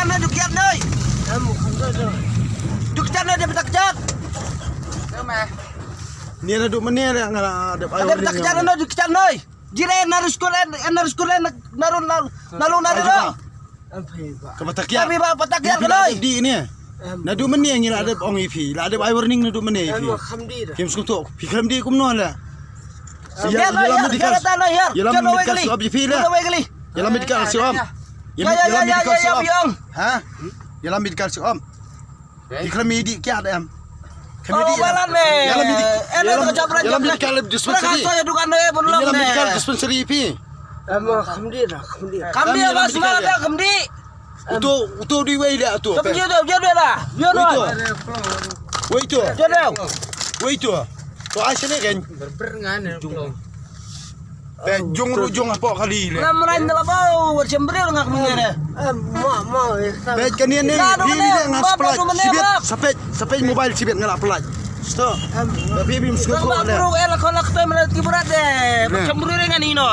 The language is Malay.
kian nơi. Không có rồi. Duk kian nơi dia takjat. Ni ada duk mana ada ngala ada ayo. Ada takjat nơi duk kian nơi. Jire narus kulen narun do. Em phải bảo. Kepatakian. Kami ba patakian nơi. Di ni. Na duk mana yang ada ong ipi. La ada ayo warning na duk mana Em ipi. mà không đi được. Kim skutok. Fikram di kum no la. Ya medical. Yalam medical suap ipi la. Yalam medical suap. Yalam medical suap. Ha? Yalam medical suap. Fikram di kia ada am. Oh, balan me. Yalam medical dispensary. Saya dukan deh belum Yalam medical deh. dispensary ipi. Em mà không đi được, không đi được. Kami apa semua ada kami. Utu di way la tu. Tapi dia lah. Dia Wait lah. Wait tu. Dia dah. Wait tu. Tu asal ni kan. Berengan ya. Jong rujung apa kali le. Ramai dalam bau bersembunyi ngak mengira. Mau Bet kan ni ni dia ngas pelat. Sampai mobile sibet ngalap pelat. Stop. Tapi bim skop Kalau ada. perlu elak kolak tu mereka berat deh. Bersembunyi dengan ini.